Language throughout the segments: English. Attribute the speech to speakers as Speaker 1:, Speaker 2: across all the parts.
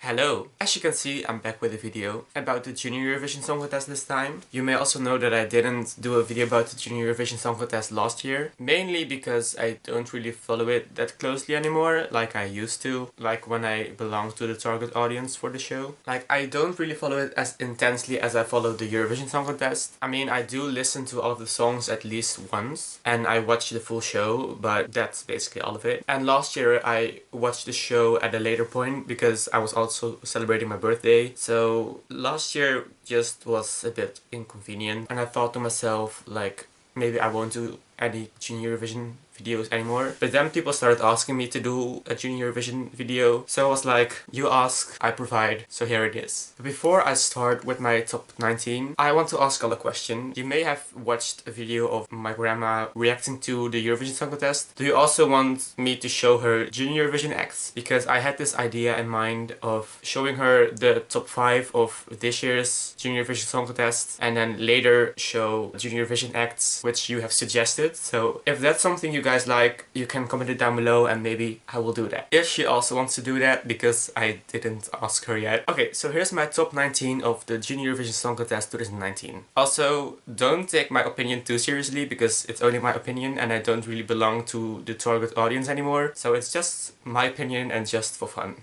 Speaker 1: Hello! As you can see, I'm back with a video about the Junior Eurovision Song Contest this time. You may also know that I didn't do a video about the Junior Eurovision Song Contest last year, mainly because I don't really follow it that closely anymore, like I used to, like when I belonged to the target audience for the show. Like, I don't really follow it as intensely as I follow the Eurovision Song Contest. I mean, I do listen to all of the songs at least once, and I watch the full show, but that's basically all of it. And last year I watched the show at a later point because I was also celebrating my birthday. So last year just was a bit inconvenient, and I thought to myself, like, maybe I won't do any Junior Eurovision videos anymore. But then people started asking me to do a Junior Eurovision video, so I was like, you ask, I provide, so here it is. But before I start with my top 19, I want to ask all a question. You may have watched a video of my grandma reacting to the Eurovision Song Contest. Do you also want me to show her Junior Eurovision acts? Because I had this idea in mind of showing her the top 5 of this year's Junior Eurovision Song Contest, and then later show Junior Eurovision acts which you have suggested. So if that's something you guys like, you can comment it down below and maybe I will do that. If she also wants to do that, because I didn't ask her yet. Okay, so here's my top 19 of the Junior Eurovision Song Contest 2019. Also, don't take my opinion too seriously because it's only my opinion and I don't really belong to the target audience anymore. So it's just my opinion and just for fun.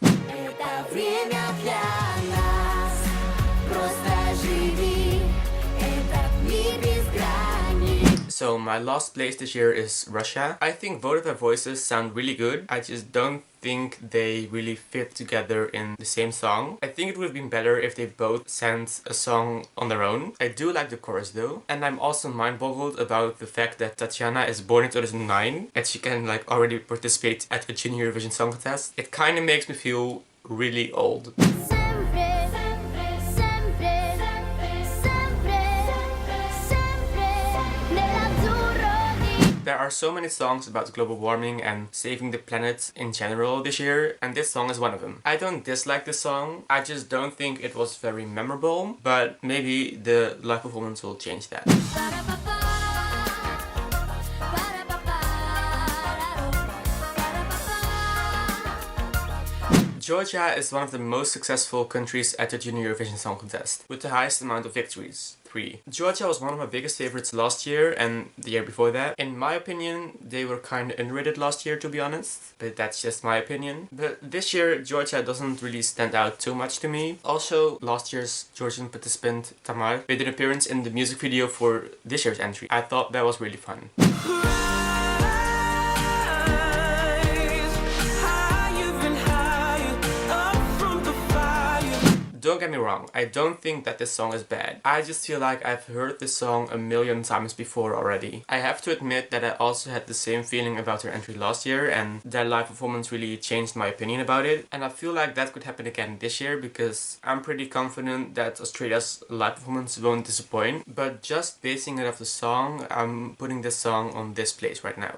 Speaker 1: So my last place this year is Russia. I think both of their voices sound really good. I just don't think they really fit together in the same song. I think it would have been better if they both sang a song on their own. I do like the chorus though. And I'm also mind-boggled about the fact that Tatiana is born in 2009 and she can like already participate at a Junior Eurovision Song Contest. It kind of makes me feel really old. There are so many songs about global warming and saving the planet in general this year, and this song is one of them. I don't dislike this song, I just don't think it was very memorable, but maybe the live performance will change that. Georgia is one of the most successful countries at the Junior Eurovision Song Contest, with the highest amount of victories. 3. Georgia was one of my biggest favorites last year and the year before that. In my opinion, they were kinda underrated last year, to be honest, but that's just my opinion. But this year, Georgia doesn't really stand out too much to me. Also, last year's Georgian participant, Tamar, made an appearance in the music video for this year's entry. I thought that was really fun. Don't get me wrong, I don't think that this song is bad. I just feel like I've heard this song a million times before already. I have to admit that I also had the same feeling about their entry last year, and their live performance really changed my opinion about it. And I feel like that could happen again this year because I'm pretty confident that Australia's live performance won't disappoint. But just basing it off the song, I'm putting this song on this place right now.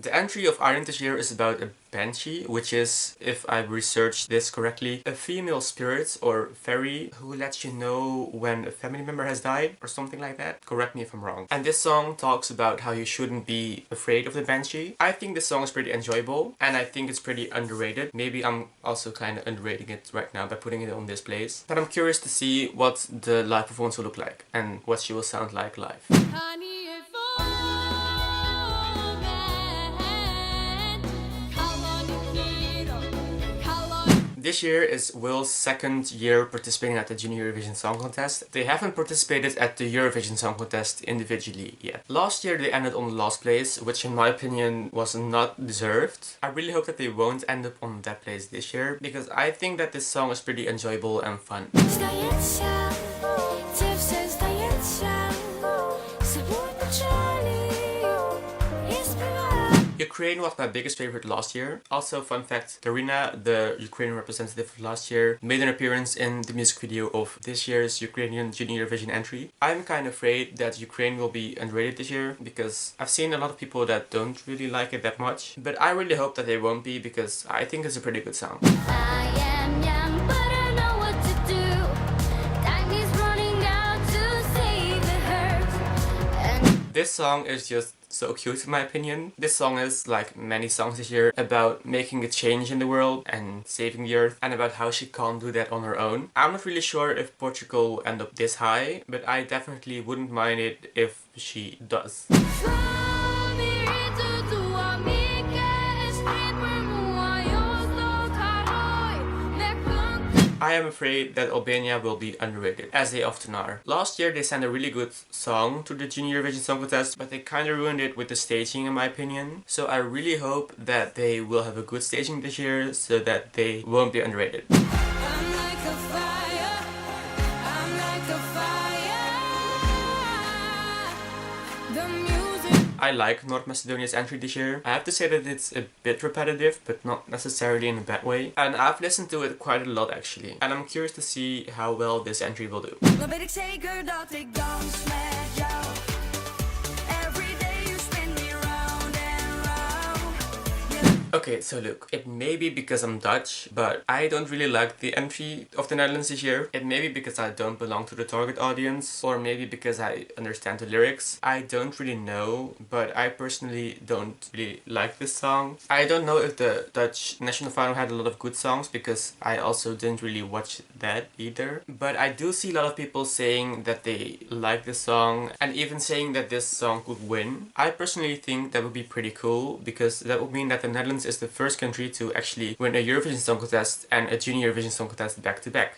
Speaker 1: The entry of Ireland this year is about a banshee, which is, if I've researched this correctly, a female spirit or fairy who lets you know when a family member has died or something like that. Correct me if I'm wrong. And this song talks about how you shouldn't be afraid of the banshee. I think this song is pretty enjoyable and I think it's pretty underrated. Maybe I'm also kind of underrating it right now by putting it on this place. But I'm curious to see what the live performance will look like and what she will sound like live. This year is Will's second year participating at the Junior Eurovision Song Contest. They haven't participated at the Eurovision Song Contest individually yet. Last year they ended on the last place, which in my opinion was not deserved. I really hope that they won't end up on that place this year, because I think that this song is pretty enjoyable and fun. Ukraine was my biggest favorite last year. Also, fun fact, Darina, the Ukrainian representative of last year, made an appearance in the music video of this year's Ukrainian Junior Eurovision entry. I'm kind of afraid that Ukraine will be underrated this year because I've seen a lot of people that don't really like it that much. But I really hope that they won't be because I think it's a pretty good song. I am young, but I know what to do. Time is running out to save the hurt. This song is just so cute in my opinion. This song is, like many songs this year, about making a change in the world and saving the earth, and about how she can't do that on her own. I'm not really sure if Portugal will end up this high, but I definitely wouldn't mind it if she does. I am afraid that Albania will be underrated, as they often are. Last year they sent a really good song to the Junior Eurovision Song Contest, but they kinda ruined it with the staging in my opinion. So I really hope that they will have a good staging this year so that they won't be underrated. I like North Macedonia's entry this year. I have to say that it's a bit repetitive, but not necessarily in a bad way. And I've listened to it quite a lot actually. And I'm curious to see how well this entry will do. Okay, so look, it may be because I'm Dutch, but I don't really like the entry of the Netherlands this year. It may be because I don't belong to the target audience, or maybe because I understand the lyrics. I don't really know, but I personally don't really like this song. I don't know if the Dutch national final had a lot of good songs, because I also didn't really watch that either. But I do see a lot of people saying that they like this song, and even saying that this song could win. I personally think that would be pretty cool, because that would mean that the Netherlands is the first country to actually win a Eurovision Song Contest and a Junior Eurovision Song Contest back to back.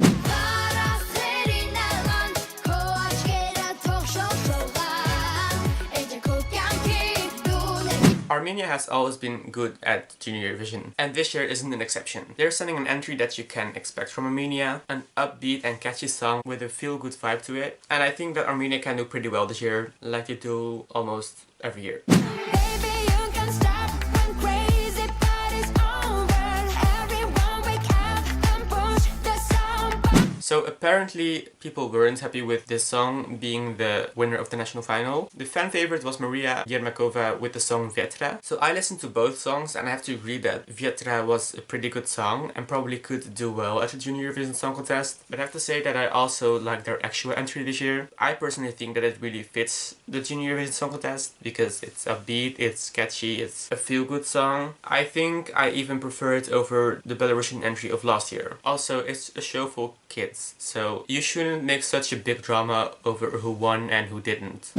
Speaker 1: Armenia has always been good at Junior Eurovision, and this year isn't an exception. They're sending an entry that you can expect from Armenia, an upbeat and catchy song with a feel-good vibe to it, and I think that Armenia can do pretty well this year, like they do almost every year. So apparently people weren't happy with this song being the winner of the national final. The fan favorite was Maria Yermakova with the song Vietra. So I listened to both songs and I have to agree that Vietra was a pretty good song and probably could do well at the Junior Eurovision Song Contest. But I have to say that I also like their actual entry this year. I personally think that it really fits the Junior Eurovision Song Contest because it's upbeat, it's catchy, it's a feel-good song. I think I even prefer it over the Belarusian entry of last year. Also, it's a show for kids, so you shouldn't make such a big drama over who won and who didn't.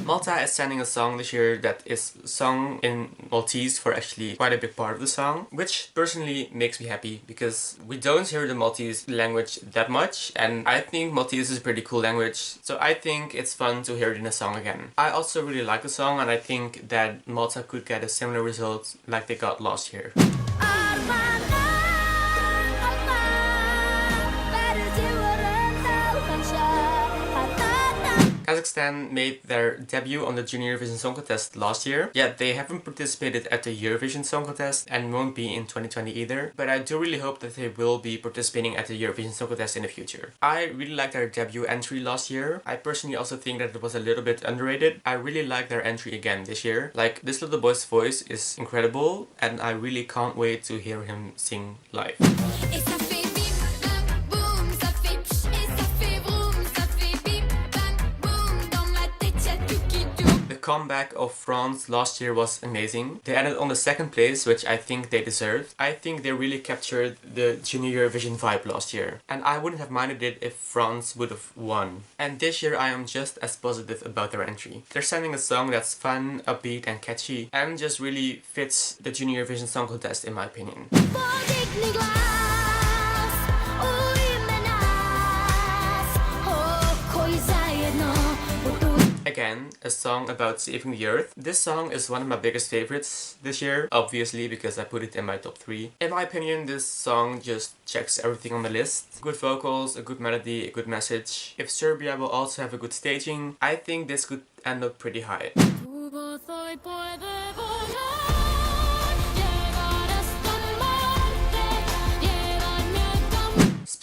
Speaker 1: Malta is sending a song this year that is sung in Maltese for actually quite a big part of the song, which personally makes me happy because we don't hear the Maltese language that much, and I think Maltese is a pretty cool language, so I think it's fun to hear it in a song again. I also really like the song, and I think that Malta could get a similar result like they got last year. Kazakhstan made their debut on the Junior Eurovision Song Contest last year, yet they haven't participated at the Eurovision Song Contest and won't be in 2020 either, but I do really hope that they will be participating at the Eurovision Song Contest in the future. I really liked their debut entry last year. I personally also think that it was a little bit underrated. I really like their entry again this year. Like, this little boy's voice is incredible and I really can't wait to hear him sing live. The comeback of France last year was amazing. They ended on the second place, which I think they deserved. I think they really captured the Junior Eurovision vibe last year, and I wouldn't have minded it if France would have won. And this year I am just as positive about their entry. They're sending a song that's fun, upbeat and catchy, and just really fits the Junior Eurovision Song Contest in my opinion. Again, a song about saving the earth. This song is one of my biggest favorites this year, obviously because I put it in my top 3. In my opinion, this song just checks everything on the list. Good vocals, a good melody, a good message. If Serbia will also have a good staging, I think this could end up pretty high.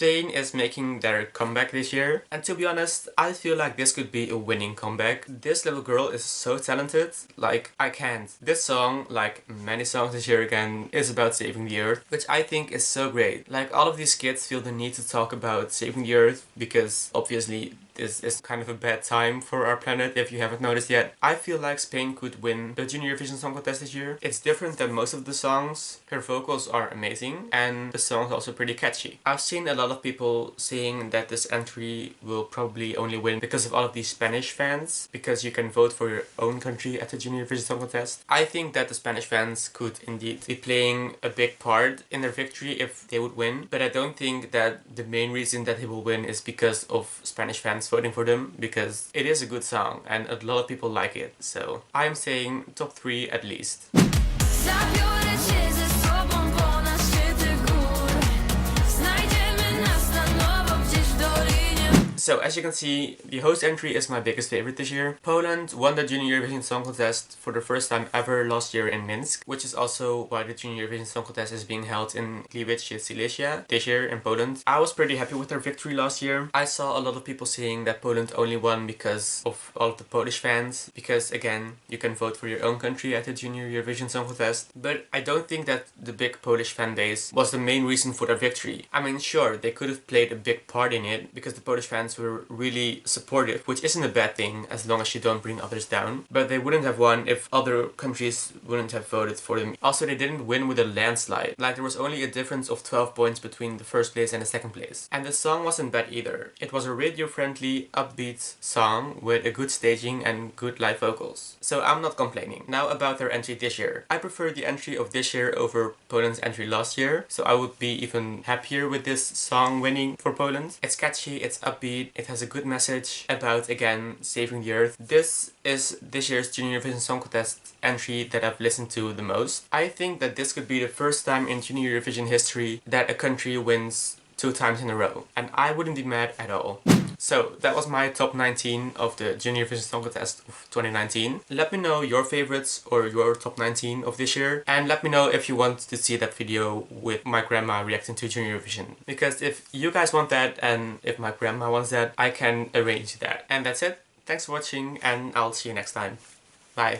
Speaker 1: Spain is making their comeback this year, and to be honest, I feel like this could be a winning comeback. This little girl is so talented, like, I can't. This song, like many songs this year again, is about saving the earth, which I think is so great. Like, all of these kids feel the need to talk about saving the earth because obviously this is kind of a bad time for our planet if you haven't noticed yet. I feel like Spain could win the Junior Eurovision Song Contest this year. It's different than most of the songs. Her vocals are amazing and the song's also pretty catchy. I've seen a lot of people saying that this entry will probably only win because of all of these Spanish fans, because you can vote for your own country at the Junior Eurovision Song Contest. I think that the Spanish fans could indeed be playing a big part in their victory if they would win, but I don't think that the main reason that they will win is because of Spanish fans voting for them, because it is a good song and a lot of people like it. So I'm saying top 3 at least. So as you can see, the host entry is my biggest favorite this year. Poland won the Junior Eurovision Song Contest for the first time ever last year in Minsk, which is also why the Junior Eurovision Song Contest is being held in Gliwice-Silesia this year in Poland. I was pretty happy with their victory last year. I saw a lot of people saying that Poland only won because of all of the Polish fans, because again, you can vote for your own country at the Junior Eurovision Song Contest. But I don't think that the big Polish fan base was the main reason for their victory. I mean, sure, they could have played a big part in it because the Polish fans were really supportive, which isn't a bad thing as long as you don't bring others down. But they wouldn't have won if other countries wouldn't have voted for them. Also, they didn't win with a landslide. Like, there was only a difference of 12 points between the first place and the second place. And the song wasn't bad either. It was a radio-friendly, upbeat song with a good staging and good live vocals. So I'm not complaining. Now about their entry this year. I prefer the entry of this year over Poland's entry last year, so I would be even happier with this song winning for Poland. It's catchy, it's upbeat, it has a good message about, again, saving the earth. This is this year's Junior Eurovision Song Contest entry that I've listened to the most. I think that this could be the first time in Junior Eurovision history that a country wins 2 times in a row, and I wouldn't be mad at all. So that was my top 19 of the Junior Eurovision Song Contest of 2019. Let me know your favorites or your top 19 of this year, and let me know if you want to see that video with my grandma reacting to Junior Eurovision. Because if you guys want that and if my grandma wants that, I can arrange that. And that's it. Thanks for watching and I'll see you next time. Bye.